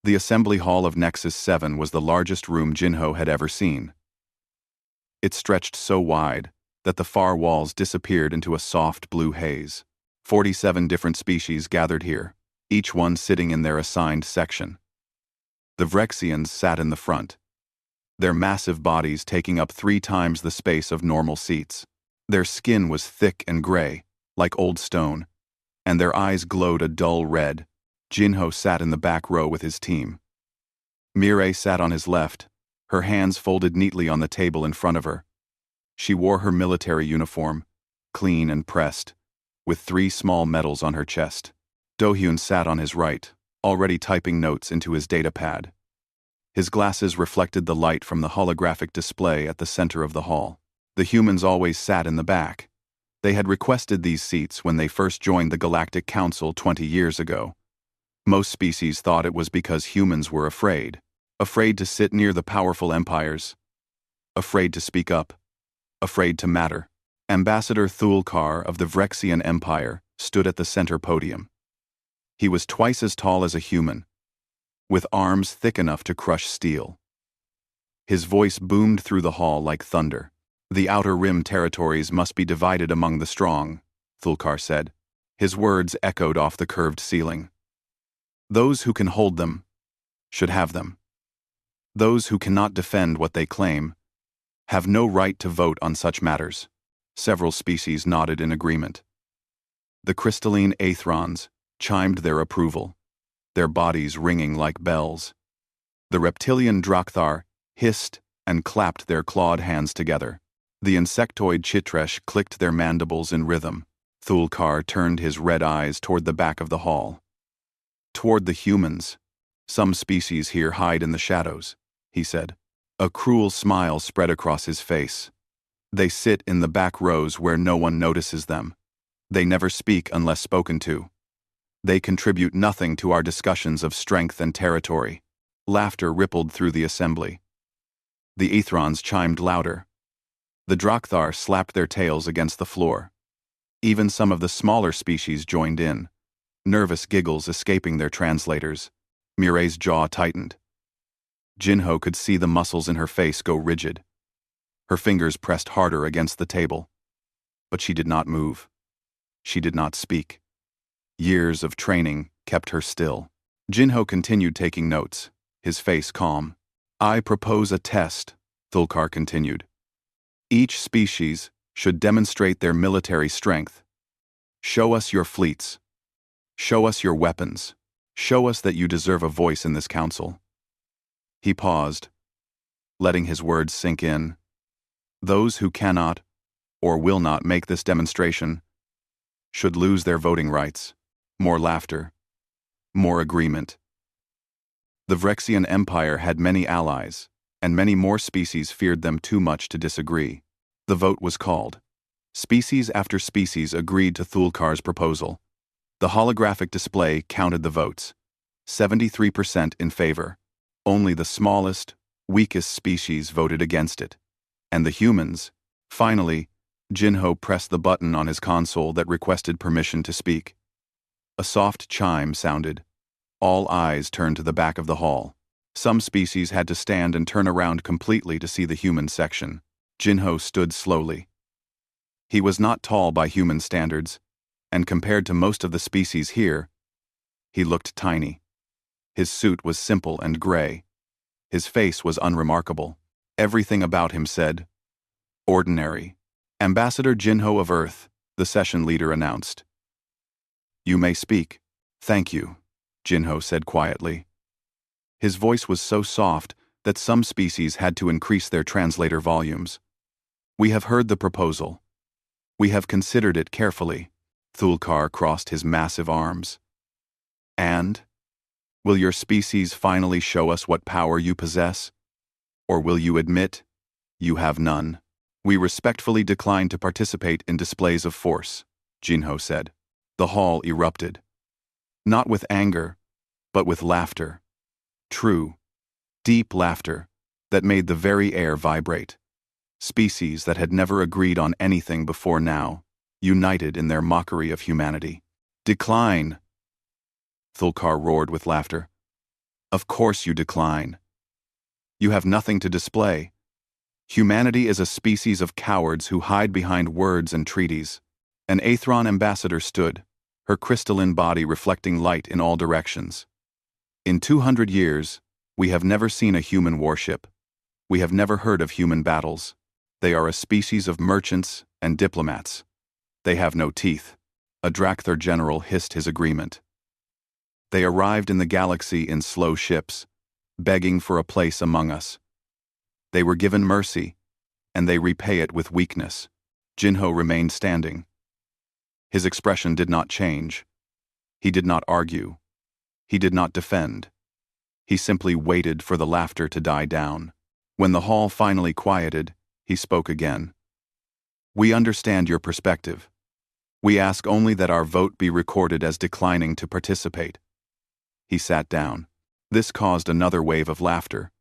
The assembly hall of Nexus 7 was the largest room Jinho had ever seen. It stretched so wide that the far walls disappeared into a soft blue haze. 47 different species gathered here, each one sitting in their assigned section. The Vrexians sat in the front, their massive bodies taking up 3 times the space of normal seats. Their skin was thick and gray, like old stone, and their eyes glowed a dull red. Jinho sat in the back row with his team. Mireille sat on his left, her hands folded neatly on the table in front of her. She wore her military uniform, clean and pressed, with 3 small medals on her chest. Dohyun sat on his right, already typing notes into his data pad. His glasses reflected the light from the holographic display at the center of the hall. The humans always sat in the back. They had requested these seats when they first joined the Galactic Council 20 years ago. Most species thought it was because humans were afraid to sit near the powerful empires, afraid to speak up, afraid to matter. Ambassador Thulkar of the Vrexian Empire stood at the center podium. He was twice as tall as a human, with arms thick enough to crush steel. His voice boomed through the hall like thunder. "The Outer Rim territories must be divided among the strong," Thulkar said. His words echoed off the curved ceiling. "Those who can hold them should have them. Those who cannot defend what they claim have no right to vote on such matters." Several species nodded in agreement. The crystalline Aethrons chimed their approval, their bodies ringing like bells. The reptilian Drakthar hissed and clapped their clawed hands together. The insectoid Chitresh clicked their mandibles in rhythm. Thulkar turned his red eyes toward the back of the hall. "Toward the humans. Some species here hide in the shadows," he said. A cruel smile spread across his face. "They sit in the back rows where no one notices them. They never speak unless spoken to. They contribute nothing to our discussions of strength and territory." Laughter rippled through the assembly. The Aethrons chimed louder. The Drakthar slapped their tails against the floor. Even some of the smaller species joined in, nervous giggles escaping their translators. Mireille's jaw tightened. Jinho could see the muscles in her face go rigid. Her fingers pressed harder against the table. But she did not move. She did not speak. Years of training kept her still. Jinho continued taking notes, his face calm. "I propose a test," Thulkar continued. "Each species should demonstrate their military strength. Show us your fleets. Show us your weapons. Show us that you deserve a voice in this council." He paused, letting his words sink in. "Those who cannot or will not make this demonstration should lose their voting rights." More laughter. More agreement. The Vrexian Empire had many allies, and many more species feared them too much to disagree. The vote was called. Species after species agreed to Thulkar's proposal. The holographic display counted the votes. 73% in favor. Only the smallest, weakest species voted against it. And the humans. Finally, Jinho pressed the button on his console that requested permission to speak. A soft chime sounded. All eyes turned to the back of the hall. Some species had to stand and turn around completely to see the human section. Jinho stood slowly. He was not tall by human standards, and compared to most of the species here, he looked tiny. His suit was simple and gray. His face was unremarkable. Everything about him said, "Ordinary." "Ambassador Jinho of Earth," the session leader announced. "You may speak." "Thank you," Jinho said quietly. His voice was so soft that some species had to increase their translator volumes. "We have heard the proposal. We have considered it carefully." Thulkar crossed his massive arms. "And? Will your species finally show us what power you possess? Or will you admit you have none?" "We respectfully decline to participate in displays of force," Jinho said. The hall erupted. Not with anger, but with laughter. True, deep laughter that made the very air vibrate. Species that had never agreed on anything before now, united in their mockery of humanity. "Decline!" Thulkar roared with laughter. Of course you decline. You have nothing to display. Humanity is a species of cowards who hide behind words and treaties. An Aethron ambassador stood, her crystalline body reflecting light in all directions. In 200 years, we have never seen a human warship. We have never heard of human battles. They are a species of merchants and diplomats. They have no teeth. A Drakthar general hissed his agreement. They arrived in the galaxy in slow ships, begging for a place among us. They were given mercy, and they repay it with weakness. Jinho remained standing. His expression did not change. He did not argue. He did not defend. He simply waited for the laughter to die down. When the hall finally quieted, he spoke again. We understand your perspective. We ask only that our vote be recorded as declining to participate. He sat down. This caused another wave of laughter,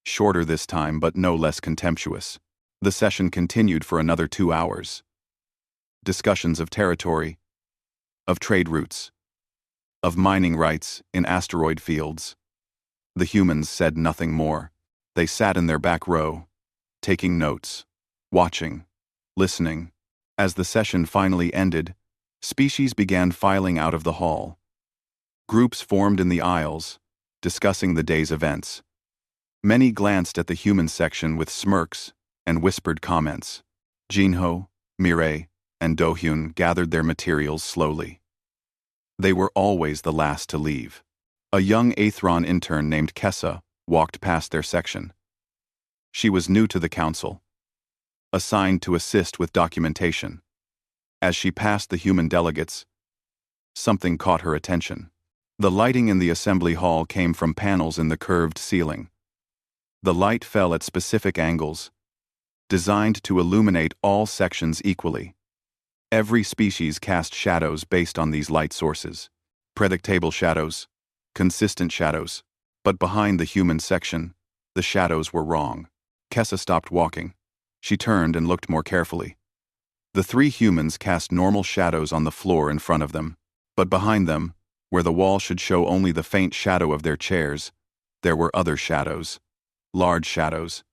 shorter this time but no less contemptuous. The session continued for another 2 hours. Discussions of territory, of trade routes, of mining rights in asteroid fields. The humans said nothing more. They sat in their back row, taking notes, watching, listening. As the session finally ended, species began filing out of the hall. Groups formed in the aisles, discussing the day's events. Many glanced at the human section with smirks and whispered comments. Jinho, Mireille, and Dohyun gathered their materials slowly. They were always the last to leave. A young Aethron intern named Kessa walked past their section. She was new to the council, assigned to assist with documentation. As she passed the human delegates, something caught her attention. The lighting in the assembly hall came from panels in the curved ceiling. The light fell at specific angles, designed to illuminate all sections equally. Every species cast shadows based on these light sources. Predictable shadows, consistent shadows. But behind the human section, the shadows were wrong. Kessa stopped walking. She turned and looked more carefully. The 3 humans cast normal shadows on the floor in front of them, but behind them, where the wall should show only the faint shadow of their chairs, there were other shadows. Large shadows.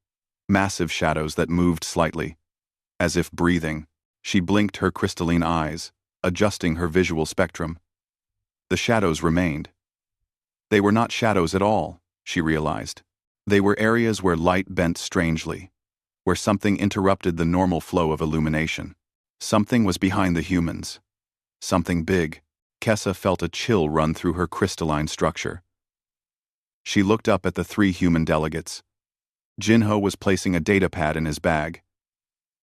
Massive shadows that moved slightly. As if breathing, she blinked her crystalline eyes, adjusting her visual spectrum. The shadows remained. They were not shadows at all, she realized. They were areas where light bent strangely, where something interrupted the normal flow of illumination. Something was behind the humans. Something big. Kessa felt a chill run through her crystalline structure. She looked up at the 3 human delegates. Jinho was placing a datapad in his bag.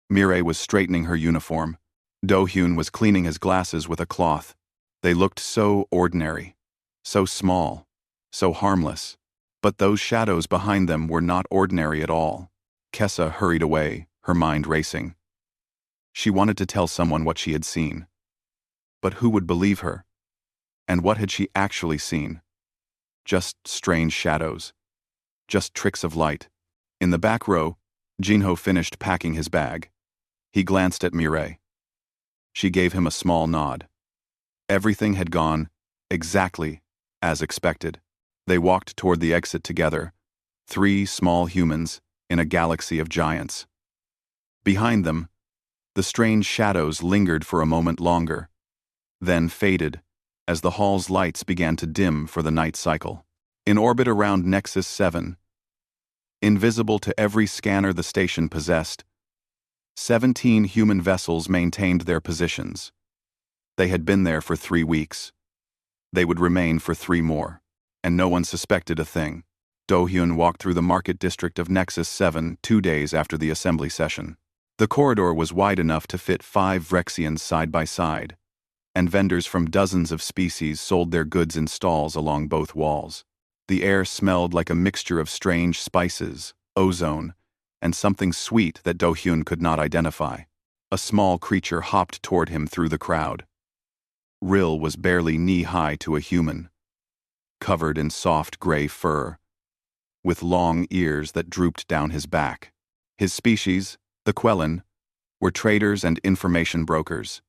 Mireille was straightening her uniform. Dohyun was cleaning his glasses with a cloth. They looked so ordinary, so small, so harmless. But those shadows behind them were not ordinary at all. Kessa hurried away, her mind racing. She wanted to tell someone what she had seen. But who would believe her? And what had she actually seen? Just strange shadows. Just tricks of light. In the back row, Jinho finished packing his bag. He glanced at Mireille. She gave him a small nod. Everything had gone exactly as expected. They walked toward the exit together, 3 small humans in a galaxy of giants. Behind them, the strange shadows lingered for a moment longer, then faded as the hall's lights began to dim for the night cycle. In orbit around Nexus 7, invisible to every scanner the station possessed, 17 human vessels maintained their positions. They had been there for 3 weeks. They would remain for 3 more. And no one suspected a thing. Dohyun walked through the market district of Nexus 7 2 days after the assembly session. The corridor was wide enough to fit 5 Vrexians side by side, and vendors from dozens of species sold their goods in stalls along both walls. The air smelled like a mixture of strange spices, ozone, and something sweet that Dohyun could not identify. A small creature hopped toward him through the crowd. Rill was barely knee-high to a human, covered in soft gray fur, with long ears that drooped down his back. His species, the Quellan, were traders and information brokers.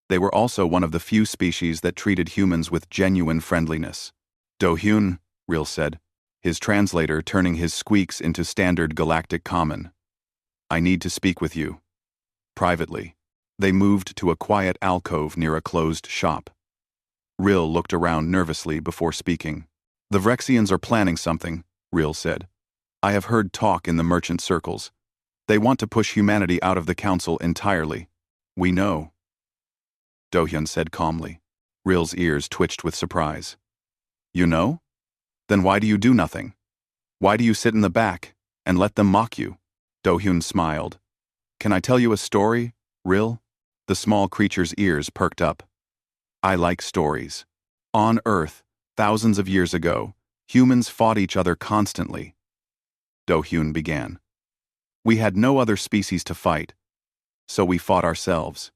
They were also one of the few species that treated humans with genuine friendliness. Dohyun, Rill said, his translator turning his squeaks into standard galactic common. "I need to speak with you." Privately, they moved to a quiet alcove near a closed shop. Rill looked around nervously before speaking. "The Vrexians are planning something," Rill said. "I have heard talk in the merchant circles. They want to push humanity out of the council entirely. We know," Do-hyun said calmly. Rill's ears twitched with surprise. "You know? Then why do you do nothing? Why do you sit in the back and let them mock you?" Do-hyun smiled. "Can I tell you a story, Rill?" The small creature's ears perked up. "I like stories. On Earth, thousands of years ago, humans fought each other constantly." Do-hyun began. "We had no other species to fight, so we fought ourselves.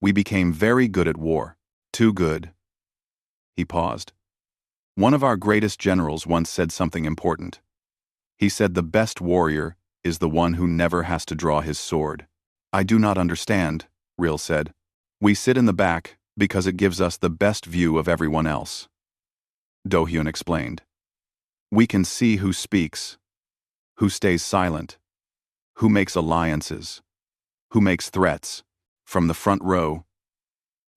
We became very good at war. Too good." He paused. "One of our greatest generals once said something important. He said the best warrior is the one who never has to draw his sword." "I do not understand," Rill said. "We sit in the back because it gives us the best view of everyone else." Do-hyun explained. "We can see who speaks, who stays silent, who makes alliances, who makes threats. From the front row,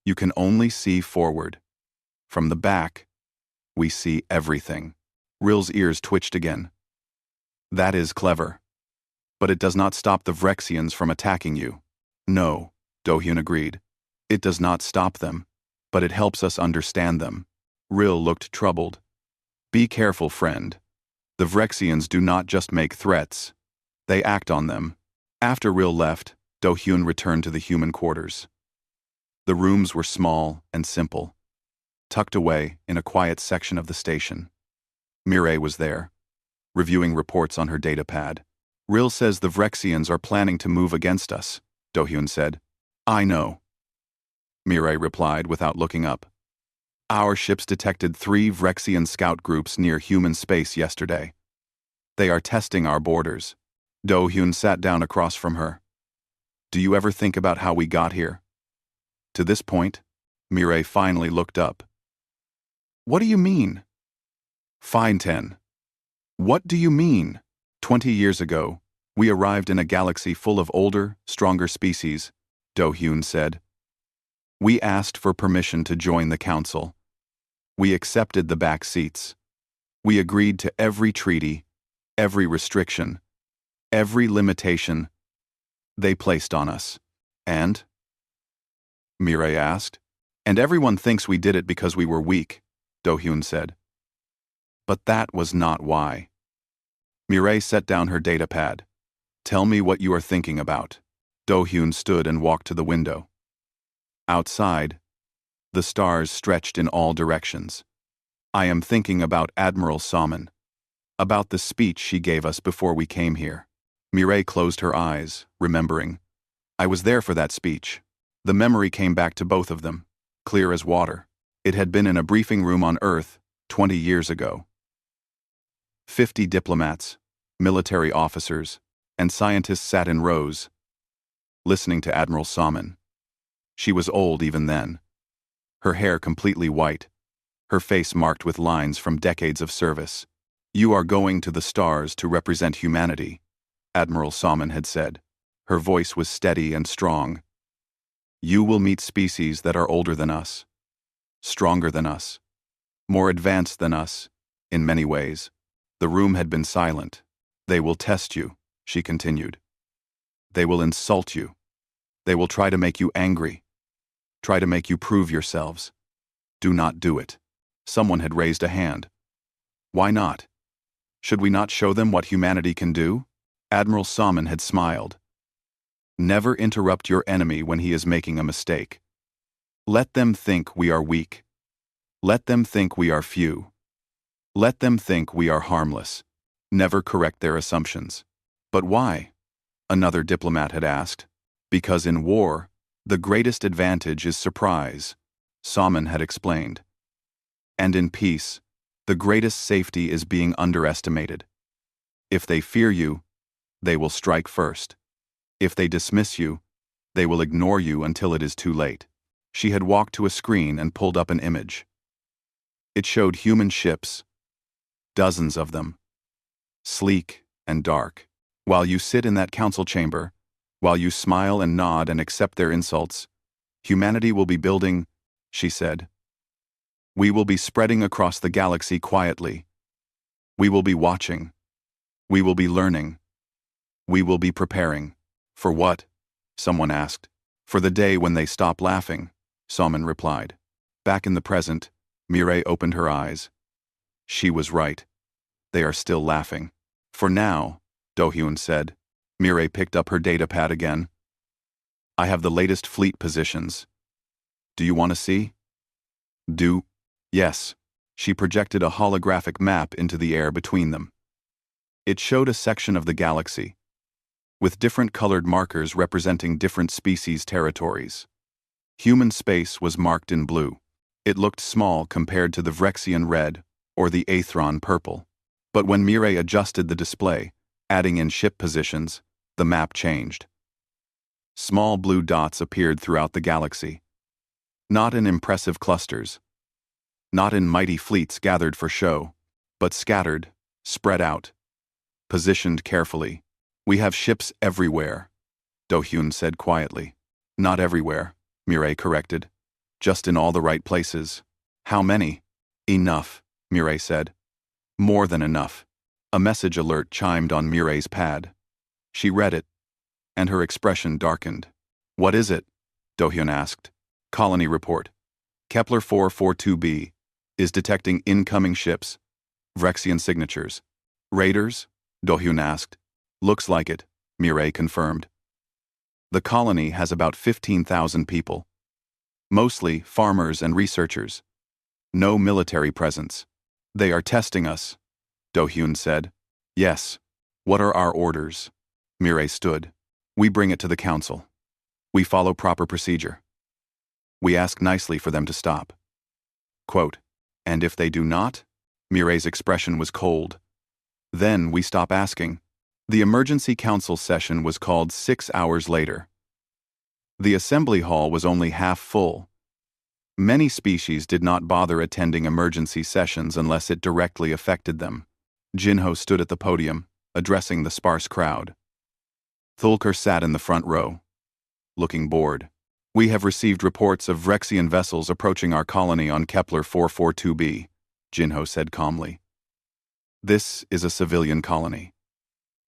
you can only see forward. From the back, we see everything." Rill's ears twitched again. "That is clever. But it does not stop the Vrexians from attacking you." "No," Do-hyun agreed. "It does not stop them, but it helps us understand them." Rill looked troubled. "Be careful, friend. The Vrexians do not just make threats. They act on them." After Rill left, Do-hyun returned to the human quarters. The rooms were small and simple, tucked away in a quiet section of the station. Mireille was there, reviewing reports on her datapad. "Rill says the Vrexians are planning to move against us," Do-hyun said. "I know," Mireille replied without looking up. "Our ships detected 3 Vrexian scout groups near human space yesterday. They are testing our borders." Do-hyun sat down across from her. "Do you ever think about how we got here?" To this point, Mireille finally looked up. "What do you mean?" "Fine 10. What do you mean? 20 years ago, we arrived in a galaxy full of older, stronger species," Do-hyun said. "We asked for permission to join the council. We accepted the back seats. We agreed to every treaty, every restriction, every limitation they placed on us. And?" Mireille asked. "And everyone thinks we did it because we were weak," Do-hyun said. "But that was not why." Mireille set down her datapad. "Tell me what you are thinking about." Do-hyun stood and walked to the window. Outside, the stars stretched in all directions. "I am thinking about Admiral Salmon, about the speech she gave us before we came here." Mireille closed her eyes, remembering. "I was there for that speech." The memory came back to both of them, clear as water. It had been in a briefing room on Earth 20 years ago. 50 diplomats, military officers, and scientists sat in rows, listening to Admiral Salmon. She was old even then, her hair completely white, her face marked with lines from decades of service. "You are going to the stars to represent humanity," Admiral Salmon had said. Her voice was steady and strong. "You will meet species that are older than us, stronger than us, more advanced than us, in many ways." The room had been silent. "They will test you," she continued. "They will insult you. They will try to make you angry, try to make you prove yourselves. Do not do it." Someone had raised a hand. "Why not? Should we not show them what humanity can do?" Admiral Salmon had smiled. "Never interrupt your enemy when he is making a mistake. Let them think we are weak. Let them think we are few. Let them think we are harmless. Never correct their assumptions." "But why?" another diplomat had asked. "Because in war, the greatest advantage is surprise," Salmon had explained. "And in peace, the greatest safety is being underestimated. If they fear you, they will strike first. If they dismiss you, they will ignore you until it is too late." She had walked to a screen and pulled up an image. It showed human ships, Dozens of them. Sleek and dark. While you sit in that council chamber, while you smile and nod and accept their insults, humanity will be building, she said. We will be spreading across the galaxy quietly. We will be watching. We will be learning. We will be preparing. For what? Someone asked. For the day when they stop laughing, Salman replied. Back in the present, Mireille opened her eyes. She was right. They are still laughing. For now, Do-hyun said. Mireille picked up her datapad again. I have the latest fleet positions. Do you want to see? Yes. She projected a holographic map into the air between them. It showed a section of the galaxy, with different colored markers representing different species' territories. Human space was marked in blue. It looked small compared to the Vrexian red or the Aethron purple. But when Mireille adjusted the display, adding in ship positions, the map changed. Small blue dots appeared throughout the galaxy. Not in impressive clusters. Not in mighty fleets gathered for show, but scattered, spread out, positioned carefully. We have ships everywhere, Do-hyun said quietly. Not everywhere, Mireille corrected. Just in all the right places. How many? Enough, Mireille said. More than enough. A message alert chimed on Mireille's pad. She read it, and her expression darkened. What is it? Do-hyun asked. Colony report. Kepler 442b is detecting incoming ships. Vrexian signatures. Raiders? Do-hyun asked. Looks like it, Mireille confirmed. The colony has about 15,000 people. Mostly farmers and researchers. No military presence. They are testing us, Do-hyun said. Yes. What are our orders? Mireille stood. We bring it to the council. We follow proper procedure. We ask nicely for them to stop. Quote, and if they do not? Mireille's expression was cold. Then we stop asking. The emergency council session was called 6 hours later. The assembly hall was only half full. Many species did not bother attending emergency sessions unless it directly affected them. Jinho stood at the podium, addressing the sparse crowd. Thulkar sat in the front row, looking bored. We have received reports of Vrexian vessels approaching our colony on Kepler 442b, Jinho said calmly. This is a civilian colony.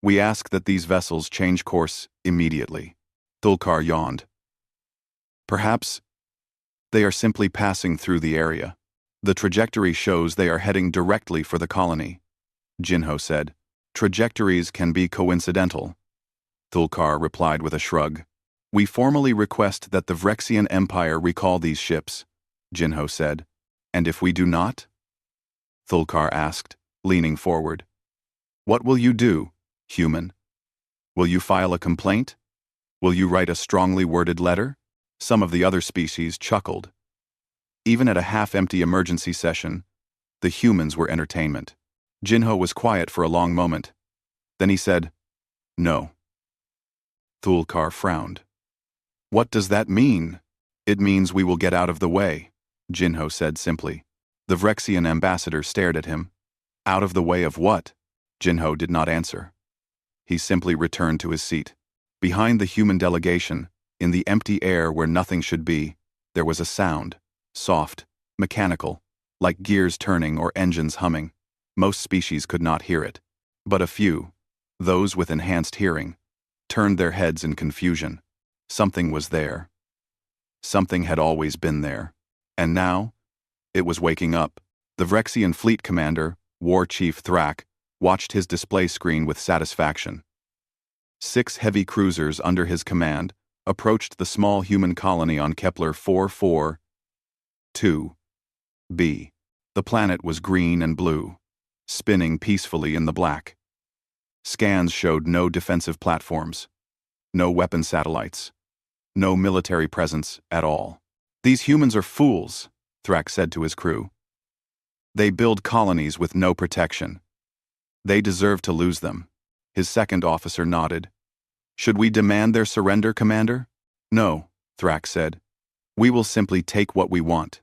We ask that these vessels change course immediately. Thulkar yawned. Perhaps they are simply passing through the area. The trajectory shows they are heading directly for the colony, Jinho said. Trajectories can be coincidental. Thulkar replied with a shrug. We formally request that the Vrexian Empire recall these ships, Jinho said. And if we do not? Thulkar asked, leaning forward. What will you do, human? Will you file a complaint? Will you write a strongly worded letter? Some of the other species chuckled. Even at a half-empty emergency session, the humans were entertainment. Jinho was quiet for a long moment. Then he said, No. Thulkar frowned. What does that mean? It means we will get out of the way, Jinho said simply. The Vrexian ambassador stared at him. Out of the way of what? Jinho did not answer. He simply returned to his seat. Behind the human delegation, in the empty air where nothing should be, there was a sound, soft, mechanical, like gears turning or engines humming. Most species could not hear it. But a few, those with enhanced hearing, turned their heads in confusion. Something was there. Something had always been there. And now, it was waking up. The Vrexian fleet commander, War Chief Thrak, watched his display screen with satisfaction. 6 heavy cruisers under his command approached the small human colony on Kepler 442b. The planet was green and blue, spinning peacefully in the black. Scans showed no defensive platforms, no weapon satellites, no military presence at all. These humans are fools, Thrak said to his crew. They build colonies with no protection. They deserve to lose them. His second officer nodded. Should we demand their surrender, Commander? No, Thrak said. We will simply take what we want.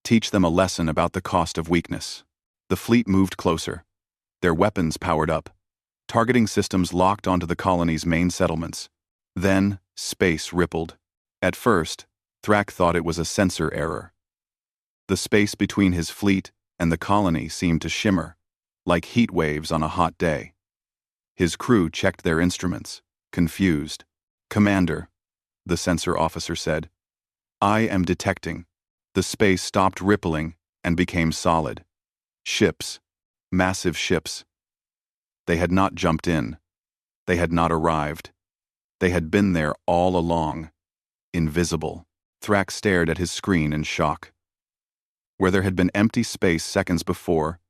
Teach them a lesson about the cost of weakness. The fleet moved closer. their weapons powered up. Targeting systems locked onto the colony's main settlements. Then, space rippled. At first, Thrak thought it was a sensor error. The space between his fleet and the colony seemed to shimmer, like heat waves on a hot day. His crew checked their instruments, confused. "Commander," the sensor officer said, "I am detecting." The space stopped rippling and became solid. Ships. Massive ships. They had not jumped in. They had not arrived. They had been there all along. Invisible. Thrak stared at his screen in shock. Where there had been empty space seconds before,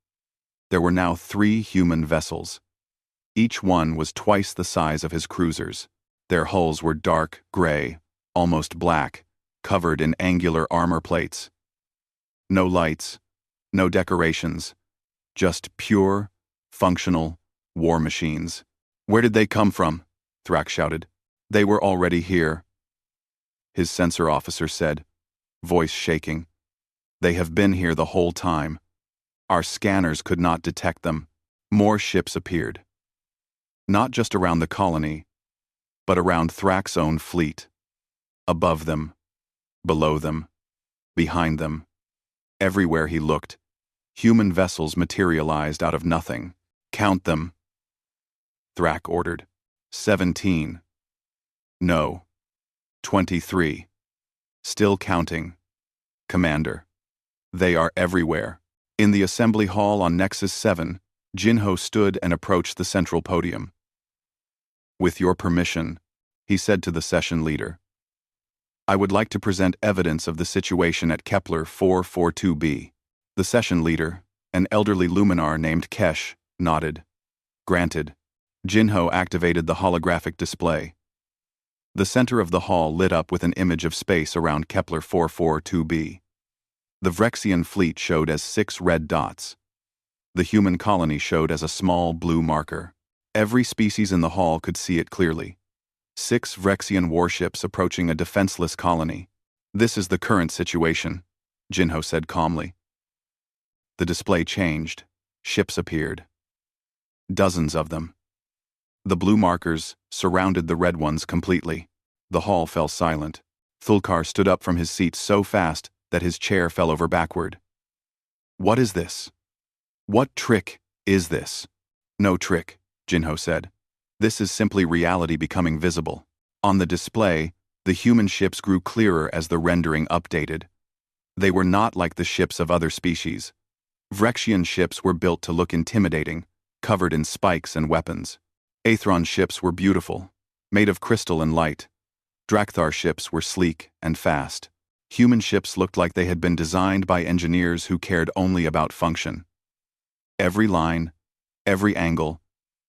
there were now 3 human vessels. Each one was twice the size of his cruisers. Their hulls were dark gray, almost black, covered in angular armor plates. No lights, no decorations, just pure, functional war machines. "Where did they come from?" Thrak shouted. "They were already here," his sensor officer said, voice shaking. "They have been here the whole time. Our scanners could not detect them." More ships appeared. Not just around the colony, but around Thrak's own fleet. Above them, below them, behind them. Everywhere he looked, human vessels materialized out of nothing. "Count them," Thrak ordered. 17. No. 23. Still counting. "Commander. They are everywhere." In the assembly hall on Nexus 7, Jinho stood and approached the central podium. "With your permission," he said to the session leader, "I would like to present evidence of the situation at Kepler 442b. The session leader, an elderly luminar named Kesh, nodded. "Granted." Jinho activated the holographic display. The center of the hall lit up with an image of space around Kepler 442b. The Vrexian fleet showed as 6 red dots. The human colony showed as a small blue marker. Every species in the hall could see it clearly. 6 Vrexian warships approaching a defenseless colony. "This is the current situation," Jinho said calmly. The display changed. Ships appeared. Dozens of them. The blue markers surrounded the red ones completely. The hall fell silent. Thulkar stood up from his seat so fast that his chair fell over backward. "What is this? What trick is this?" "No trick," Jinho said. "This is simply reality becoming visible." On the display, the human ships grew clearer as the rendering updated. They were not like the ships of other species. Vrexian ships were built to look intimidating, covered in spikes and weapons. Aethron ships were beautiful, made of crystal and light. Drakthar ships were sleek and fast. Human ships looked like they had been designed by engineers who cared only about function. Every line, every angle,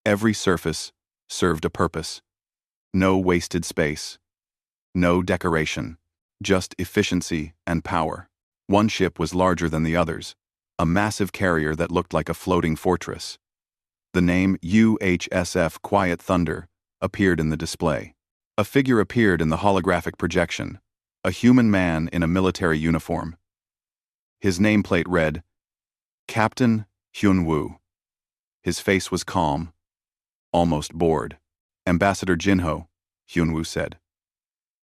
every surface served a purpose. No wasted space. No decoration. Just efficiency and power. One ship was larger than the others, a massive carrier that looked like a floating fortress. The name UHSF Quiet Thunder appeared in the display. A figure appeared in the holographic projection, a human man in a military uniform. His nameplate read, Captain Hyun-woo. His face was calm, almost bored. "Ambassador Jinho," Hyun-woo said.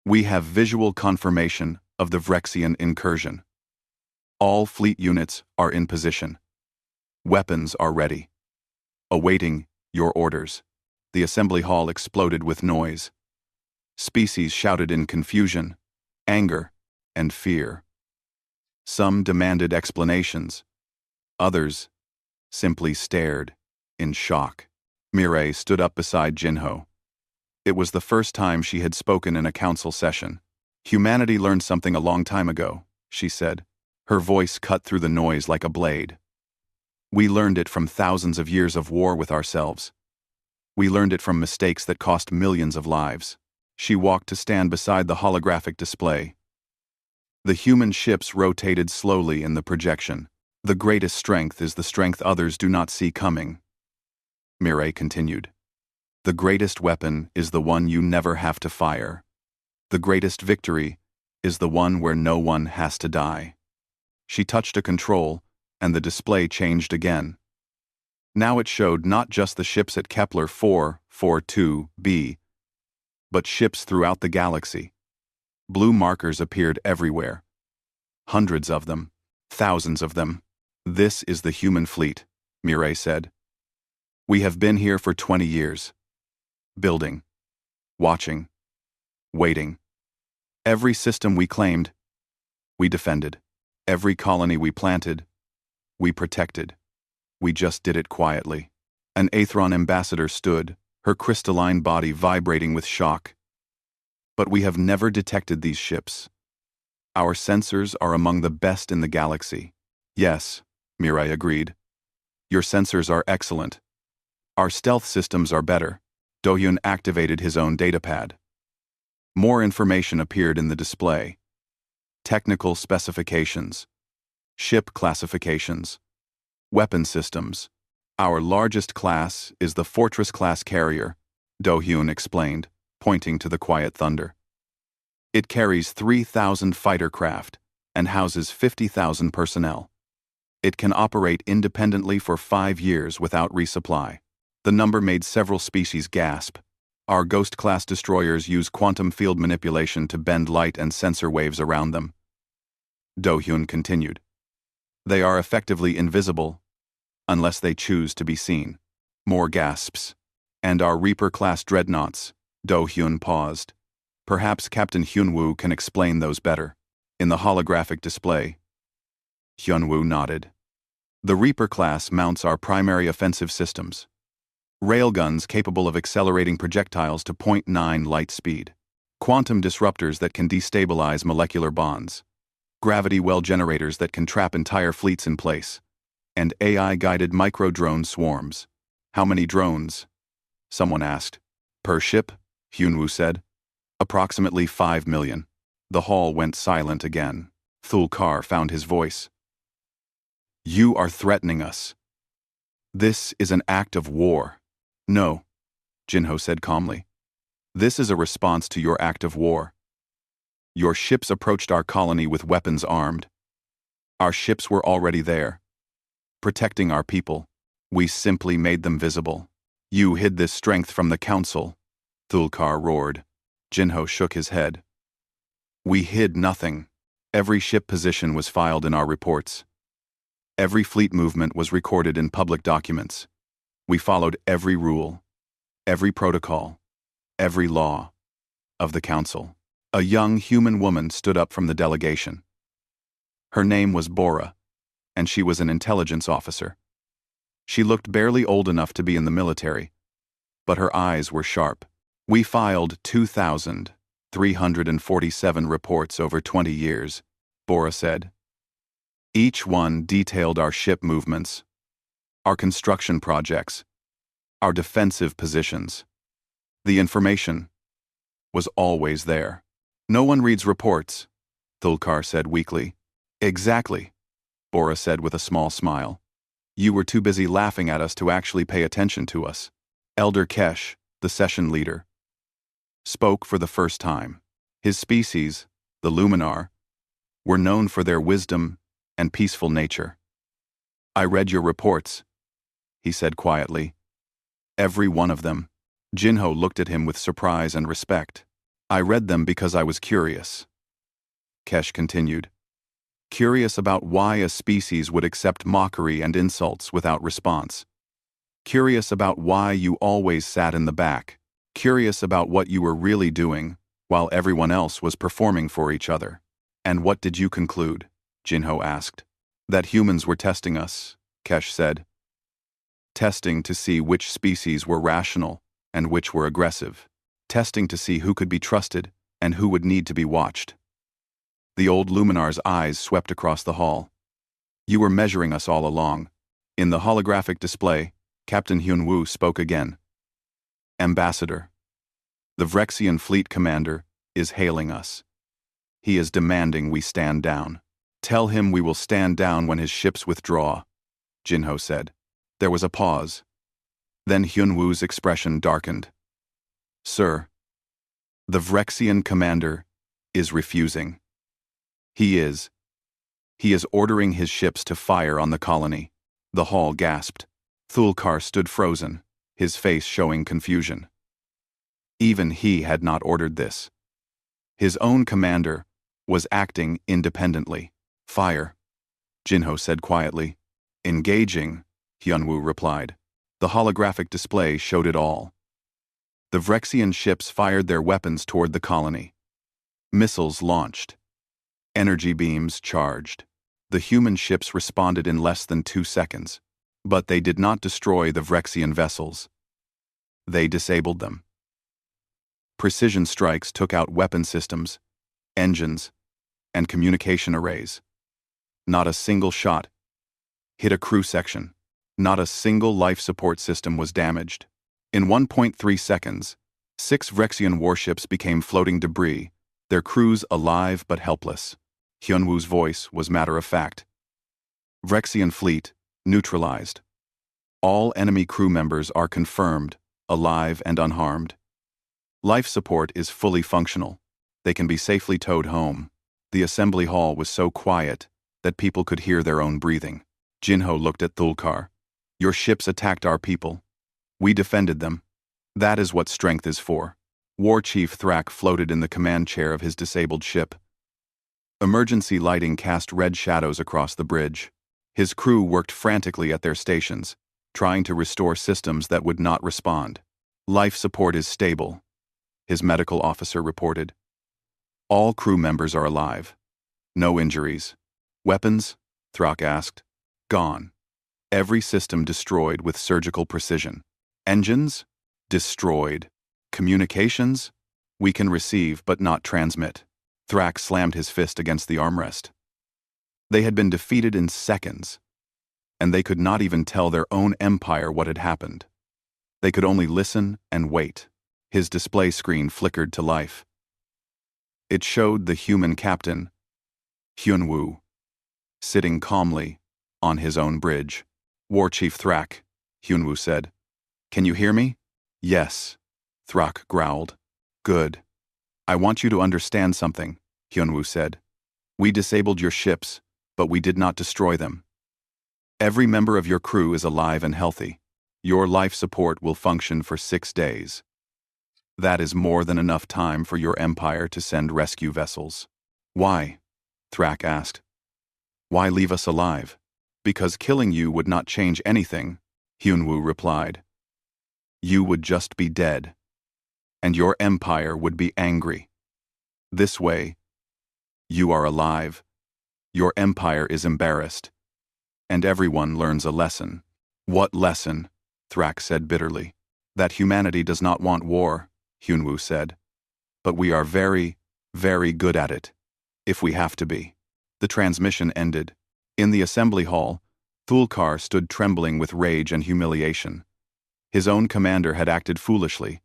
"We have visual confirmation of the Vrexian incursion. All fleet units are in position. Weapons are ready. Awaiting your orders." The assembly hall exploded with noise. Species shouted in confusion, anger, and fear. Some demanded explanations. Others simply stared in shock. Mireille stood up beside Jinho. It was the first time she had spoken in a council session. "Humanity learned something a long time ago," she said. Her voice cut through the noise like a blade. "We learned it from thousands of years of war with ourselves. We learned it from mistakes that cost millions of lives." She walked to stand beside the holographic display. The human ships rotated slowly in the projection. "The greatest strength is the strength others do not see coming," Mireille continued. "The greatest weapon is the one you never have to fire. The greatest victory is the one where no one has to die." She touched a control, and the display changed again. Now it showed not just the ships at Kepler 442b, but ships throughout the galaxy. Blue markers appeared everywhere. Hundreds of them. Thousands of them. This is the human fleet, Mireille said. We have been here for 20 years. Building. Watching. Waiting. Every system we claimed, we defended. Every colony we planted, we protected. We just did it quietly. An Aethron ambassador stood, her crystalline body vibrating with shock. But we have never detected these ships. Our sensors are among the best in the galaxy. Yes, Mireille agreed. Your sensors are excellent. Our stealth systems are better. Do-hyun activated his own datapad. More information appeared in the display. Technical specifications. Ship classifications. Weapon systems. Our largest class is the Fortress-class carrier, Do-hyun explained, pointing to the Quiet Thunder. It carries 3,000 fighter craft and houses 50,000 personnel. It can operate independently for 5 years without resupply. The number made several species gasp. Our Ghost-class destroyers use quantum field manipulation to bend light and sensor waves around them. Do-hyun continued. They are effectively invisible, unless they choose to be seen. More gasps. And our Reaper-class dreadnoughts. Do-hyun paused. Perhaps Captain Hyun-woo can explain those better. In the holographic display. Hyun-woo nodded. The Reaper class mounts our primary offensive systems. Railguns capable of accelerating projectiles to 0.9 light speed. Quantum disruptors that can destabilize molecular bonds. Gravity well generators that can trap entire fleets in place. And AI-guided micro-drone swarms. How many drones? Someone asked. Per ship? Hyun-woo said. Approximately 5 million. The hall went silent again. Thulkar found his voice. You are threatening us. This is an act of war. No, Jinho said calmly. This is a response to your act of war. Your ships approached our colony with weapons armed. Our ships were already there. Protecting our people. We simply made them visible. You hid this strength from the council, Thulkar roared. Jinho shook his head. We hid nothing. Every ship position was filed in our reports. Every fleet movement was recorded in public documents. We followed every rule, every protocol, every law of the council. A young human woman stood up from the delegation. Her name was Bora, and she was an intelligence officer. She looked barely old enough to be in the military, but her eyes were sharp. We filed 2,347 reports over 20 years, Bora said. Each one detailed our ship movements, our construction projects, our defensive positions. The information was always there. No one reads reports, Thulkar said weakly. Exactly, Bora said with a small smile. You were too busy laughing at us to actually pay attention to us. Elder Kesh, the session leader, spoke for the first time. His species, the Luminar, were known for their wisdom and peaceful nature. I read your reports, he said quietly. Every one of them. Jinho looked at him with surprise and respect. I read them because I was curious. Kesh continued. Curious about why a species would accept mockery and insults without response. Curious about why you always sat in the back. Curious about what you were really doing while everyone else was performing for each other. And what did you conclude? Jinho asked. That humans were testing us, Kesh said. Testing to see which species were rational and which were aggressive. Testing to see who could be trusted and who would need to be watched. The old Luminar's eyes swept across the hall. You were measuring us all along. In the holographic display, Captain Hyun-woo spoke again. Ambassador, the Vrexian fleet commander is hailing us. He is demanding we stand down. Tell him we will stand down when his ships withdraw, Jinho said. There was a pause. Then Hyun-woo's expression darkened. Sir, the Vrexian commander is refusing. He is ordering his ships to fire on the colony. The hall gasped. Thulkar stood frozen, his face showing confusion. Even he had not ordered this. His own commander was acting independently. Fire, Jinho said quietly. Engaging, Hyunwoo replied. The holographic display showed it all. The Vrexian ships fired their weapons toward the colony. Missiles launched. Energy beams charged. The human ships responded in less than 2 seconds. But they did not destroy the Vrexian vessels. They disabled them. Precision strikes took out weapon systems, engines, and communication arrays. Not a single shot hit a crew section. Not a single life support system was damaged. In 1.3 seconds, 6 Vrexian warships became floating debris, their crews alive but helpless. Hyunwoo's voice was matter-of-fact. Vrexian fleet neutralized. All enemy crew members are confirmed, alive and unharmed. Life support is fully functional. They can be safely towed home. The assembly hall was so quiet that people could hear their own breathing. Jinho looked at Thulkar. Your ships attacked our people. We defended them. That is what strength is for. War Chief Thrak floated in the command chair of his disabled ship. Emergency lighting cast red shadows across the bridge. His crew worked frantically at their stations, trying to restore systems that would not respond. Life support is stable, his medical officer reported. All crew members are alive. No injuries. Weapons? Thrak asked. Gone. Every system destroyed with surgical precision. Engines? Destroyed. Communications? We can receive but not transmit. Thrak slammed his fist against the armrest. They had been defeated in seconds, and they could not even tell their own empire what had happened. They could only listen and wait. His display screen flickered to life. It showed the human captain, Hyunwoo, sitting calmly on his own bridge. War Chief Thrak, Hyunwoo said. Can you hear me? Yes, Thrak growled. Good. I want you to understand something, Hyunwoo said. We disabled your ships, but we did not destroy them. Every member of your crew is alive and healthy. Your life support will function for 6 days. That is more than enough time for your empire to send rescue vessels. Why? Thrak asked. Why leave us alive? Because killing you would not change anything, Hyunwoo replied. You would just be dead. And your empire would be angry. This way, you are alive. Your empire is embarrassed. And everyone learns a lesson. What lesson? Thrak said bitterly. That humanity does not want war, Hyunwoo said. But we are very, very good at it. If we have to be. The transmission ended. In the assembly hall, Thulkar stood trembling with rage and humiliation. His own commander had acted foolishly,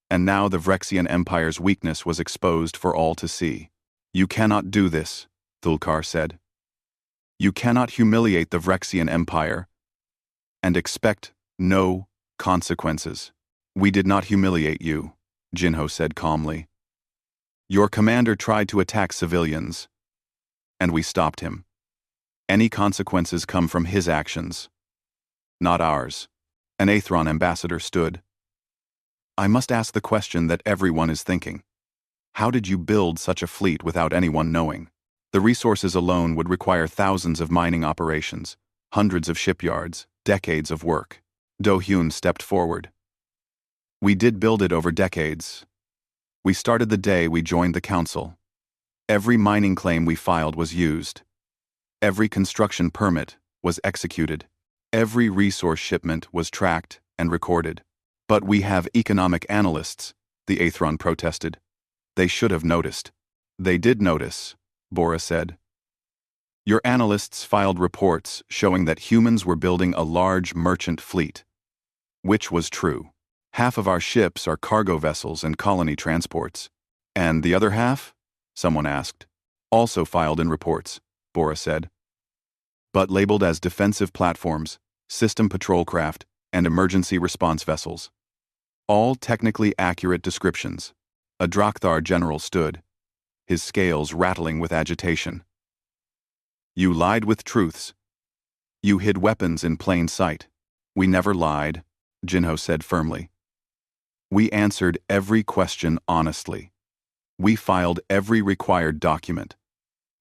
and now the Vrexian Empire's weakness was exposed for all to see. You cannot do this, Thulkar said. You cannot humiliate the Vrexian Empire and expect no consequences. We did not humiliate you, Jinho said calmly. Your commander tried to attack civilians, and we stopped him. Any consequences come from his actions, not ours. An Aethron ambassador stood. I must ask the question that everyone is thinking. How did you build such a fleet without anyone knowing? The resources alone would require thousands of mining operations, hundreds of shipyards, decades of work. Do-hyun stepped forward. We did build it over decades. We started the day we joined the council. Every mining claim we filed was used. Every construction permit was executed. Every resource shipment was tracked and recorded. But we have economic analysts, the Aethron protested. They should have noticed. They did notice, Bora said. Your analysts filed reports showing that humans were building a large merchant fleet. Which was true. Half of our ships are cargo vessels and colony transports. And the other half? Someone asked. Also filed in reports, Bora said. But labeled as defensive platforms, system patrol craft, and emergency response vessels. All technically accurate descriptions. A Drakthar general stood, his scales rattling with agitation. You lied with truths. You hid weapons in plain sight. We never lied, Jinho said firmly. We answered every question honestly. We filed every required document.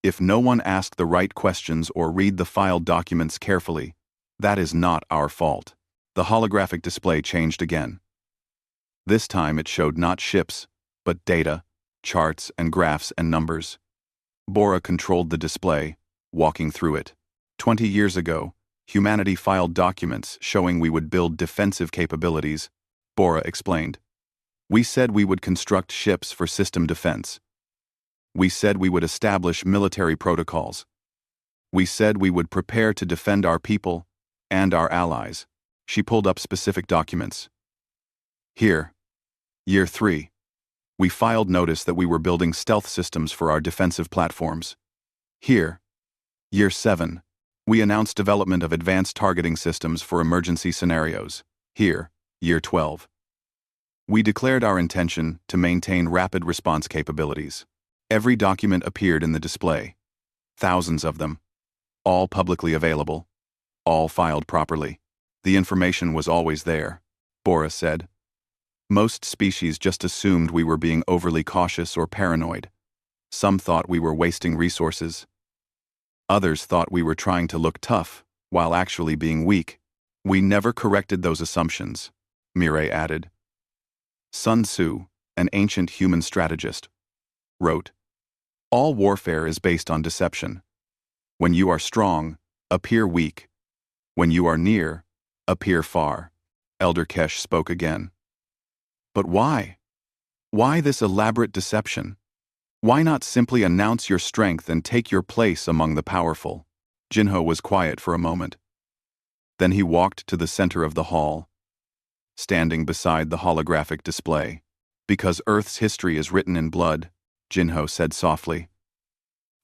If no one asked the right questions or read the filed documents carefully, that is not our fault. The holographic display changed again. This time it showed not ships, but data, charts and graphs and numbers. Bora controlled the display, walking through it. 20 years ago, humanity filed documents showing we would build defensive capabilities, Bora explained. We said we would construct ships for system defense. We said we would establish military protocols. We said we would prepare to defend our people and our allies. She pulled up specific documents. Here, Year 3. We filed notice that we were building stealth systems for our defensive platforms. Here, Year 7. We announced development of advanced targeting systems for emergency scenarios. Here, Year 12. We declared our intention to maintain rapid response capabilities. Every document appeared in the display. Thousands of them. All publicly available. All filed properly. The information was always there, Bora said. Most species just assumed we were being overly cautious or paranoid. Some thought we were wasting resources. Others thought we were trying to look tough, while actually being weak. We never corrected those assumptions, Mireille added. Sun Tzu, an ancient human strategist, wrote, "All warfare is based on deception. When you are strong, appear weak. When you are near, appear far." Elder Kesh spoke again. But why? Why this elaborate deception? Why not simply announce your strength and take your place among the powerful? Jinho was quiet for a moment. Then he walked to the center of the hall, standing beside the holographic display. Because Earth's history is written in blood, Jinho said softly.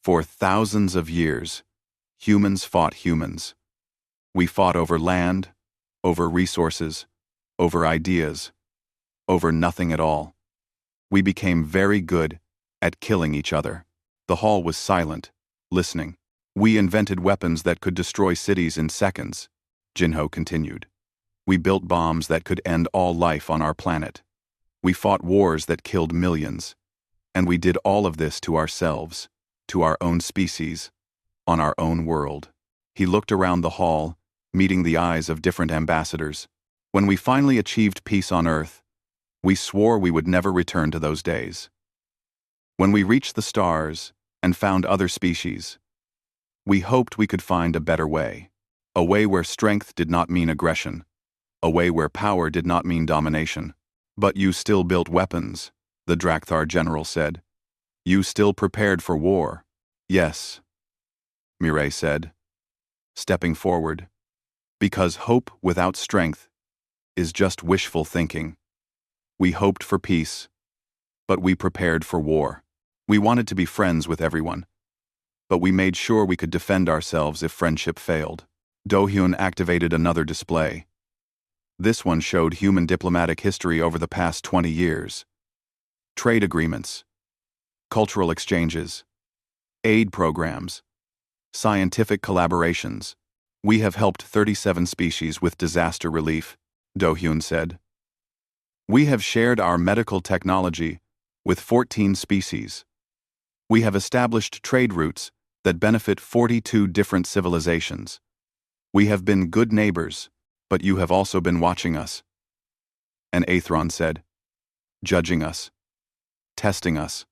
For thousands of years, humans fought humans. We fought over land, over resources, over ideas, over nothing at all. We became very good at killing each other. The hall was silent, listening. We invented weapons that could destroy cities in seconds, Jinho continued. We built bombs that could end all life on our planet. We fought wars that killed millions. And we did all of this to ourselves, to our own species, on our own world. He looked around the hall, meeting the eyes of different ambassadors. When we finally achieved peace on Earth, we swore we would never return to those days. When we reached the stars and found other species, we hoped we could find a better way. A way where strength did not mean aggression. A way where power did not mean domination. But you still built weapons, the Drakthar general said. You still prepared for war. Yes, Mireille said, stepping forward. Because hope without strength is just wishful thinking. We hoped for peace, but we prepared for war. We wanted to be friends with everyone, but we made sure we could defend ourselves if friendship failed. Do-hyun activated another display. This one showed human diplomatic history over the past 20 years. Trade agreements, cultural exchanges, aid programs, scientific collaborations. We have helped 37 species with disaster relief, Do-hyun said. We have shared our medical technology with 14 species. We have established trade routes that benefit 42 different civilizations. We have been good neighbors, but you have also been watching us. And Aethron said, judging us, testing us.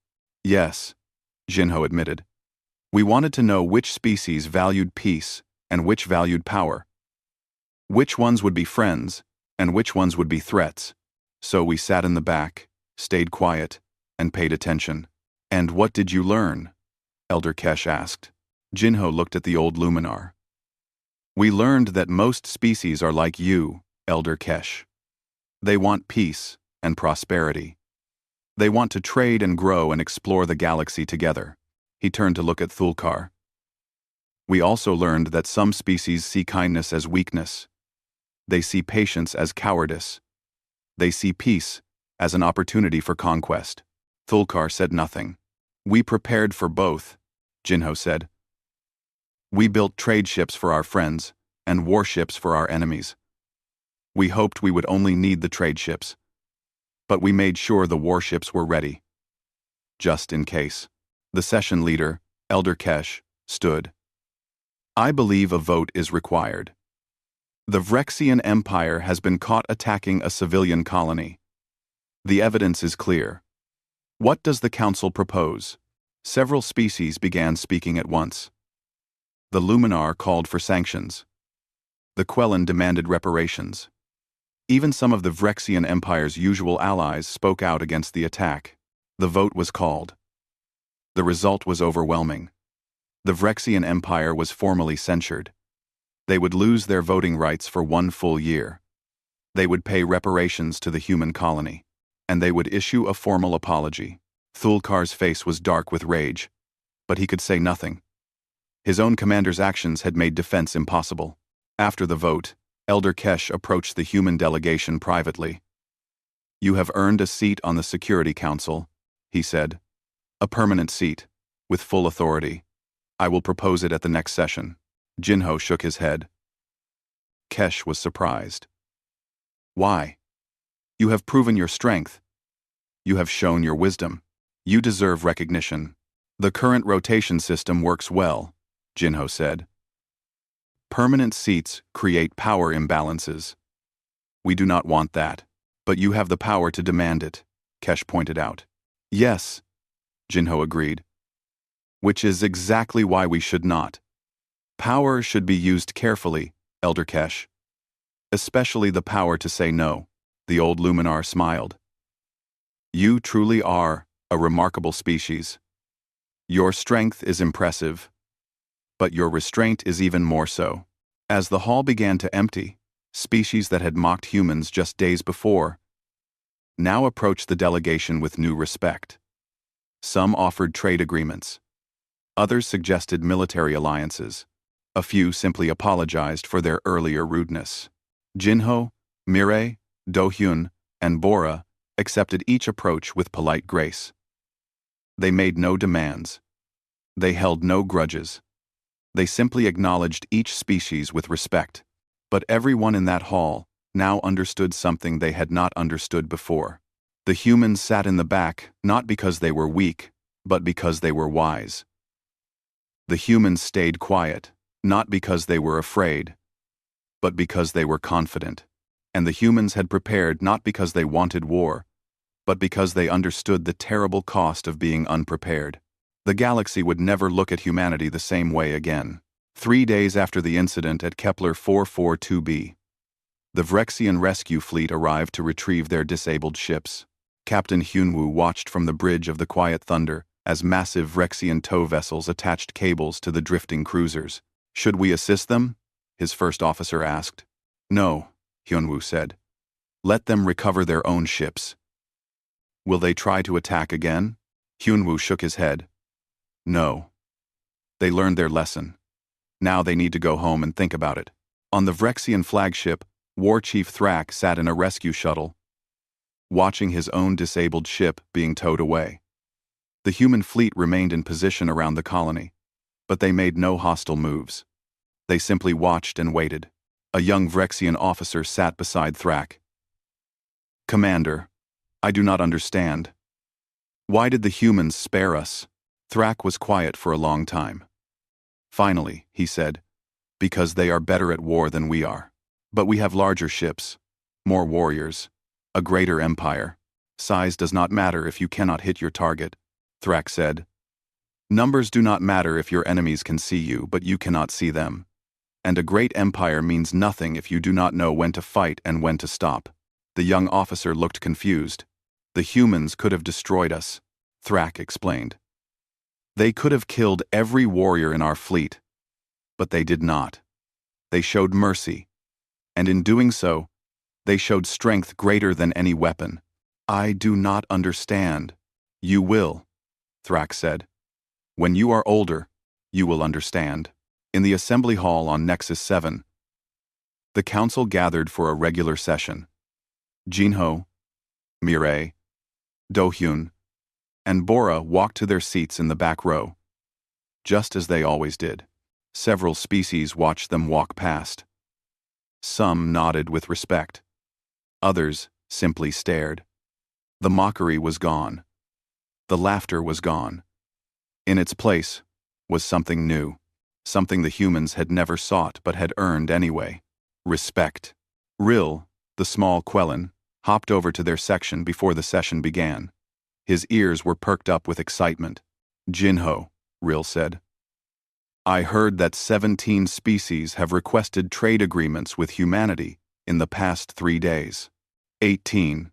Yes, Jinho admitted. We wanted to know which species valued peace and which valued power. Which ones would be friends and which ones would be threats. So we sat in the back, stayed quiet, and paid attention. And what did you learn? Elder Kesh asked. Jinho looked at the old luminar. We learned that most species are like you, Elder Kesh. They want peace and prosperity. They want to trade and grow and explore the galaxy together. He turned to look at Thulkar. We also learned that some species see kindness as weakness. They see patience as cowardice. They see peace as an opportunity for conquest. Thulkar said nothing. We prepared for both, Jinho said. We built trade ships for our friends and warships for our enemies. We hoped we would only need the trade ships. But we made sure the warships were ready. Just in case. The session leader, Elder Kesh, stood. I believe a vote is required. The Vrexian Empire has been caught attacking a civilian colony. The evidence is clear. What does the Council propose? Several species began speaking at once. The Luminar called for sanctions. The Quellan demanded reparations. Even some of the Vrexian Empire's usual allies spoke out against the attack. The vote was called. The result was overwhelming. The Vrexian Empire was formally censured. They would lose their voting rights for 1 full year. They would pay reparations to the human colony. And they would issue a formal apology. Thulkar's face was dark with rage, but he could say nothing. His own commander's actions had made defense impossible. After the vote, Elder Kesh approached the human delegation privately. You have earned a seat on the Security Council, he said. A permanent seat, with full authority. I will propose it at the next session. Jinho shook his head. Kesh was surprised. Why? You have proven your strength. You have shown your wisdom. You deserve recognition. The current rotation system works well, Jinho said. Permanent seats create power imbalances. We do not want that, but you have the power to demand it, Kesh pointed out. Yes, Jinho agreed. Which is exactly why we should not. Power should be used carefully, Elder Kesh. Especially the power to say no, the old Luminar smiled. You truly are a remarkable species. Your strength is impressive, but your restraint is even more so. As the hall began to empty, species that had mocked humans just days before now approached the delegation with new respect. Some offered trade agreements. Others suggested military alliances. A few simply apologized for their earlier rudeness. Jinho, Mireille, Dohyun, and Bora accepted each approach with polite grace. They made no demands. They held no grudges. They simply acknowledged each species with respect. But everyone in that hall now understood something they had not understood before. The humans sat in the back not because they were weak, but because they were wise. The humans stayed quiet, not because they were afraid, but because they were confident. And the humans had prepared not because they wanted war, but because they understood the terrible cost of being unprepared. The galaxy would never look at humanity the same way again. 3 days after the incident at Kepler 442b, the Vrexian rescue fleet arrived to retrieve their disabled ships. Captain Hyunwoo watched from the bridge of the Quiet Thunder as massive Vrexian tow vessels attached cables to the drifting cruisers. Should we assist them? His first officer asked. No, Hyunwoo said. Let them recover their own ships. Will they try to attack again? Hyunwoo shook his head. No. They learned their lesson. Now they need to go home and think about it. On the Vrexian flagship, War Chief Thrak sat in a rescue shuttle, watching his own disabled ship being towed away. The human fleet remained in position around the colony, but they made no hostile moves. They simply watched and waited. A young Vrexian officer sat beside Thrak. Commander, I do not understand. Why did the humans spare us? Thrak was quiet for a long time. Finally, he said, because they are better at war than we are. But we have larger ships, more warriors, a greater empire. Size does not matter if you cannot hit your target, Thrak said. Numbers do not matter if your enemies can see you, but you cannot see them. And a great empire means nothing if you do not know when to fight and when to stop. The young officer looked confused. The humans could have destroyed us, Thrak explained. They could have killed every warrior in our fleet, but they did not. They showed mercy, and in doing so, they showed strength greater than any weapon. I do not understand. You will, Thrak said. When you are older, you will understand. In the assembly hall on Nexus 7, the council gathered for a regular session. Jinho, Mireille, Dohyun, and Bora walked to their seats in the back row, just as they always did. Several species watched them walk past. Some nodded with respect. Others simply stared. The mockery was gone. The laughter was gone. In its place was something new, something the humans had never sought but had earned anyway. Respect. Rill, the small Quellan, hopped over to their section before the session began. His ears were perked up with excitement. "Jinho," Rill said. "I heard that 17 species have requested trade agreements with humanity in the past 3 days. 18,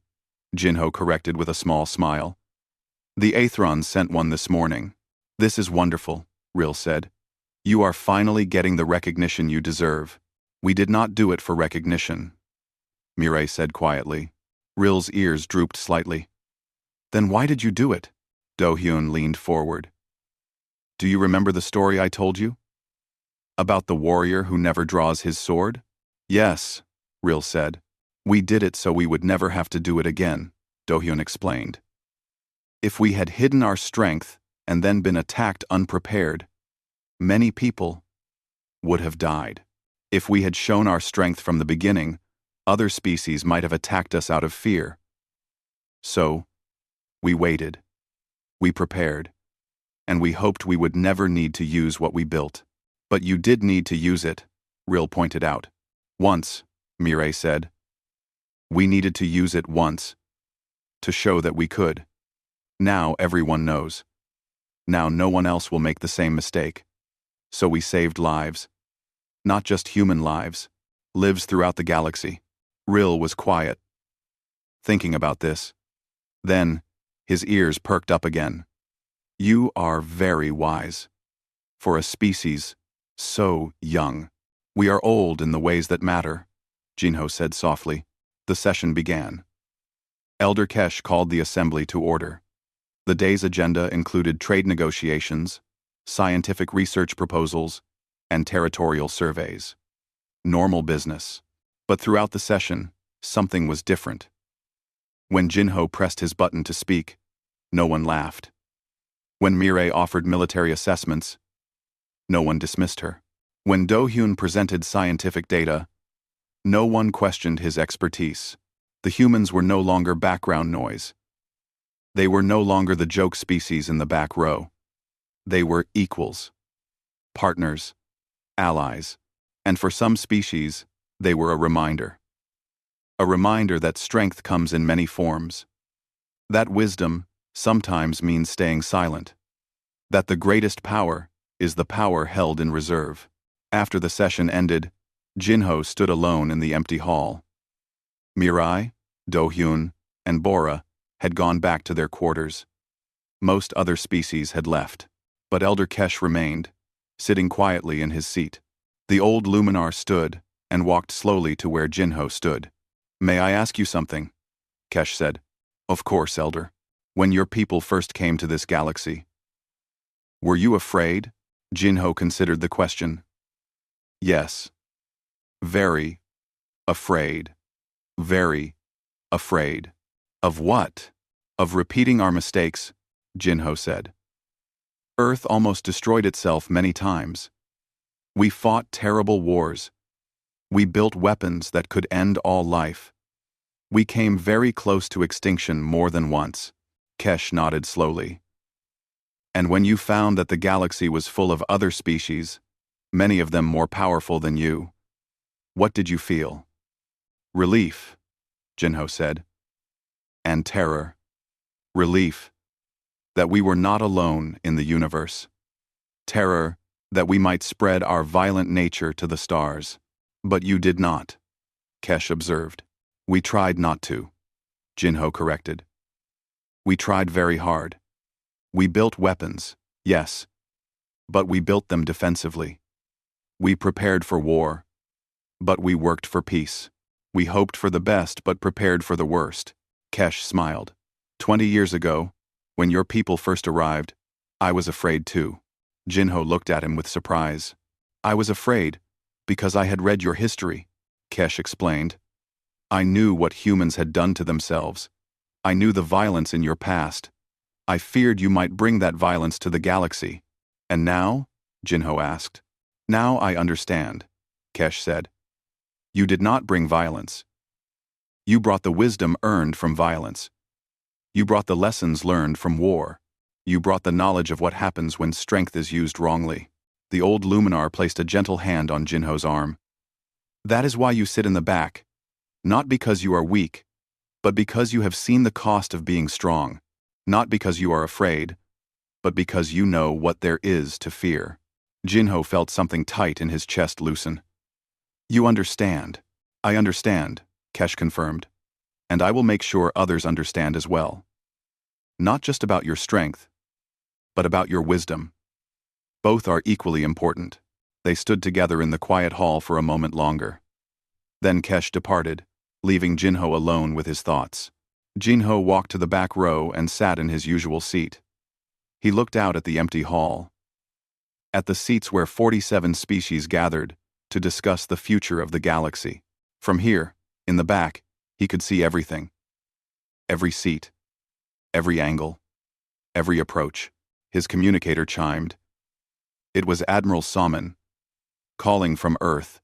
Jinho corrected with a small smile. The Aethrons sent one this morning. This is wonderful, Rill said. You are finally getting the recognition you deserve. We did not do it for recognition, Mireille said quietly. Rill's ears drooped slightly. Then why did you do it? Do-hyun leaned forward. Do you remember the story I told you? About the warrior who never draws his sword? Yes, Rill said. We did it so we would never have to do it again, Do-hyun explained. If we had hidden our strength and then been attacked unprepared, many people would have died. If we had shown our strength from the beginning, other species might have attacked us out of fear. So, we waited. We prepared. And we hoped we would never need to use what we built. But you did need to use it, Rill pointed out. Once, Mireille said. We needed to use it once, to show that we could. Now everyone knows. Now no one else will make the same mistake. So we saved lives. Not just human lives, lives throughout the galaxy. Rill was quiet, thinking about this. Then, his ears perked up again. You are very wise. For a species so young. We are old in the ways that matter, Jinho said softly. The session began. Elder Kesh called the assembly to order. The day's agenda included trade negotiations, scientific research proposals, and territorial surveys. Normal business. But throughout the session, something was different. When Jinho pressed his button to speak, no one laughed. When Mireille offered military assessments, no one dismissed her. When Do-hyun presented scientific data, no one questioned his expertise. The humans were no longer background noise. They were no longer the joke species in the back row. They were equals, partners, allies, and for some species, they were a reminder. A reminder that strength comes in many forms. That wisdom sometimes means staying silent. That the greatest power is the power held in reserve. After the session ended, Jinho stood alone in the empty hall. Mirai, Do-hyun, and Bora had gone back to their quarters. Most other species had left, but Elder Kesh remained, sitting quietly in his seat. The old Luminar stood and walked slowly to where Jinho stood. May I ask you something? Kesh said. Of course, Elder. When your people first came to this galaxy, were you afraid? Jinho considered the question. Yes. Very afraid. Very afraid. Of what? Of repeating our mistakes, Jinho said. Earth almost destroyed itself many times. We fought terrible wars. We built weapons that could end all life. We came very close to extinction more than once. Kesh nodded slowly. And when you found that the galaxy was full of other species, many of them more powerful than you, what did you feel? Relief, Jinho said. And terror. Relief that we were not alone in the universe. Terror that we might spread our violent nature to the stars. But you did not, Kesh observed. We tried not to, Jinho corrected. We tried very hard. We built weapons, yes, but we built them defensively. We prepared for war, but we worked for peace. We hoped for the best but prepared for the worst. Kesh smiled. 20 years ago, when your people first arrived, I was afraid too. Jinho looked at him with surprise. I was afraid, because I had read your history, Kesh explained. I knew what humans had done to themselves. I knew the violence in your past. I feared you might bring that violence to the galaxy. And now? Jinho asked. Now I understand, Kesh said. You did not bring violence. You brought the wisdom earned from violence. You brought the lessons learned from war. You brought the knowledge of what happens when strength is used wrongly. The old Luminar placed a gentle hand on Jinho's arm. That is why you sit in the back. Not because you are weak, but because you have seen the cost of being strong. Not because you are afraid, but because you know what there is to fear. Jinho felt something tight in his chest loosen. You understand. I understand, Kesh confirmed. And I will make sure others understand as well. Not just about your strength, but about your wisdom. Both are equally important. They stood together in the quiet hall for a moment longer. Then Kesh departed, leaving Jinho alone with his thoughts. Jinho walked to the back row and sat in his usual seat. He looked out at the empty hall, at the seats where 47 species gathered to discuss the future of the galaxy. From here, in the back, he could see everything. Every seat, every angle, every approach. His communicator chimed. It was Admiral Salmon, calling from Earth.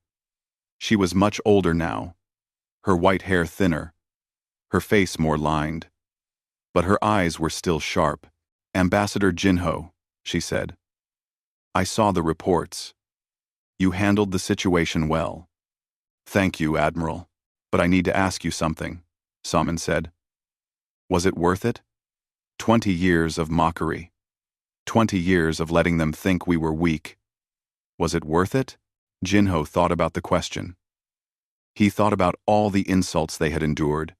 She was much older now, her white hair thinner, her face more lined. But her eyes were still sharp. Ambassador Jinho, she said. I saw the reports. You handled the situation well. Thank you, Admiral. But I need to ask you something, Salmon said. Was it worth it? 20 years of mockery. 20 years of letting them think we were weak. Was it worth it? Jinho thought about the question. He thought about all the insults they had endured.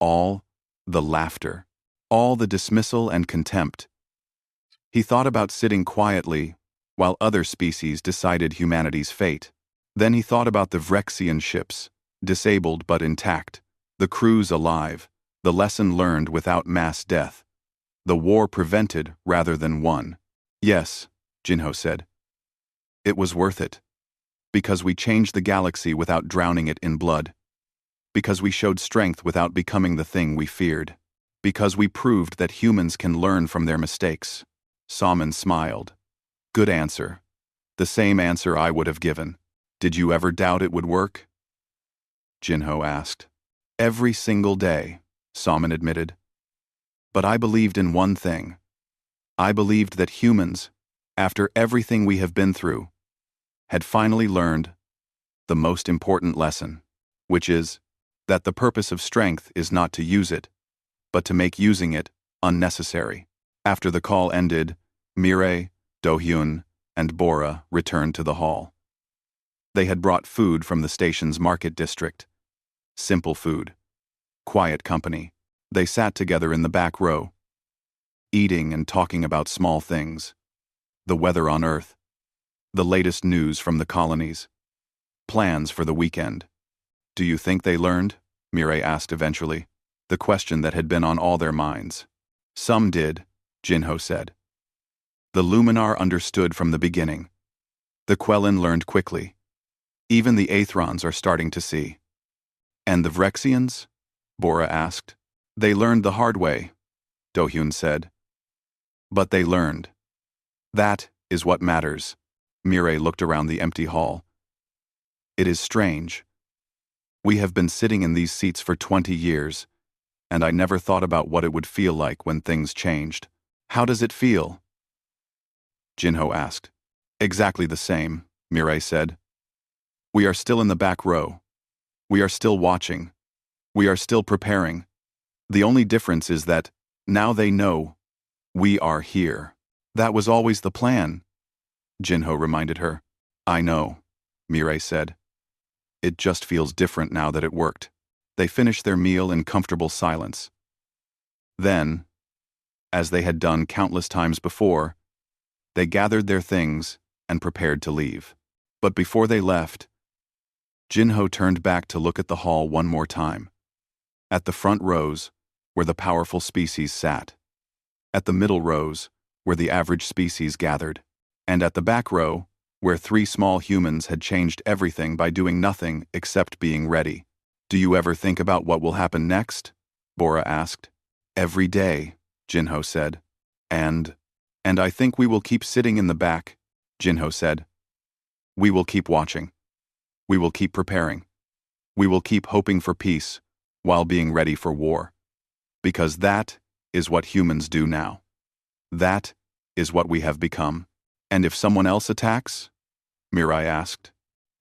All the laughter. All the dismissal and contempt. He thought about sitting quietly while other species decided humanity's fate. Then he thought about the Vrexian ships, disabled but intact, the crews alive, the lesson learned without mass death, the war prevented rather than won. Yes, Jinho said. It was worth it. Because we changed the galaxy without drowning it in blood. Because we showed strength without becoming the thing we feared. Because we proved that humans can learn from their mistakes. Salmon smiled. Good answer. The same answer I would have given. Did you ever doubt it would work? Jinho asked. Every single day, Salmon admitted. But I believed in one thing. I believed that humans, after everything we have been through, had finally learned the most important lesson, which is that the purpose of strength is not to use it, but to make using it unnecessary. After the call ended, Mireille, Do-hyun, and Bora returned to the hall. They had brought food from the station's market district. Simple food. Quiet company. They sat together in the back row, eating and talking about small things. The weather on Earth. The latest news from the colonies. Plans for the weekend. Do you think they learned? Mireille asked eventually. The question that had been on all their minds. Some did, Jinho said. The Luminar understood from the beginning. The Quellan learned quickly. Even the Aethrons are starting to see. And the Vrexians? Bora asked. They learned the hard way, Do-hyun said. But they learned. That is what matters. Mireille looked around the empty hall. It is strange. We have been sitting in these seats for 20 years, and I never thought about what it would feel like when things changed. How does it feel? Jinho asked. Exactly the same, Mireille said. We are still in the back row. We are still watching. We are still preparing. The only difference is that, now they know, we are here. That was always the plan, Jinho reminded her. I know, Mireille said. It just feels different now that it worked. They finished their meal in comfortable silence. Then, as they had done countless times before, they gathered their things and prepared to leave. But before they left, Jinho turned back to look at the hall one more time. At the front rows, where the powerful species sat. At the middle rows, where the average species gathered. And at the back row, where 3 small humans had changed everything by doing nothing except being ready. Do you ever think about what will happen next? Bora asked. Every day, Jinho said. And I think we will keep sitting in the back, Jinho said. We will keep watching. We will keep preparing. We will keep hoping for peace, while being ready for war. Because that is what humans do now. That is what we have become. And if someone else attacks? Mirai asked.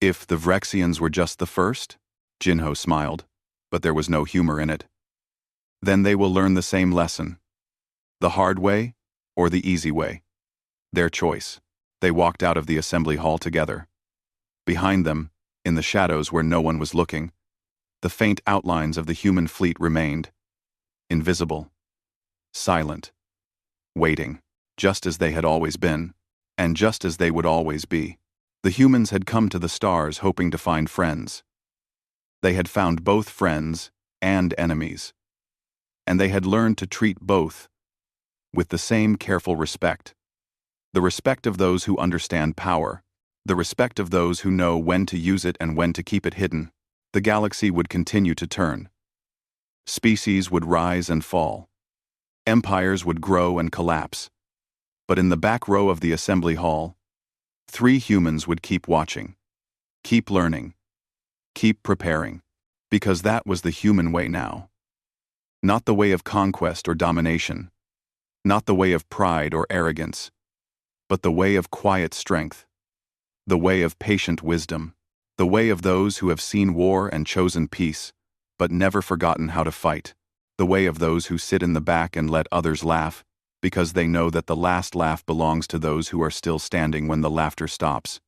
If the Vrexians were just the first? Jinho smiled, but there was no humor in it. Then they will learn the same lesson. The hard way or the easy way? Their choice. They walked out of the assembly hall together. Behind them, in the shadows where no one was looking, the faint outlines of the human fleet remained, invisible, silent, waiting, just as they had always been, and just as they would always be. The humans had come to the stars hoping to find friends. They had found both friends and enemies, and they had learned to treat both with the same careful respect. The respect of those who understand power, the respect of those who know when to use it and when to keep it hidden. The galaxy would continue to turn. Species would rise and fall. Empires would grow and collapse. But in the back row of the assembly hall, 3 humans would keep watching, keep learning, keep preparing, because that was the human way now. Not the way of conquest or domination, not the way of pride or arrogance, but the way of quiet strength, the way of patient wisdom, the way of those who have seen war and chosen peace, but never forgotten how to fight, the way of those who sit in the back and let others laugh, because they know that the last laugh belongs to those who are still standing when the laughter stops.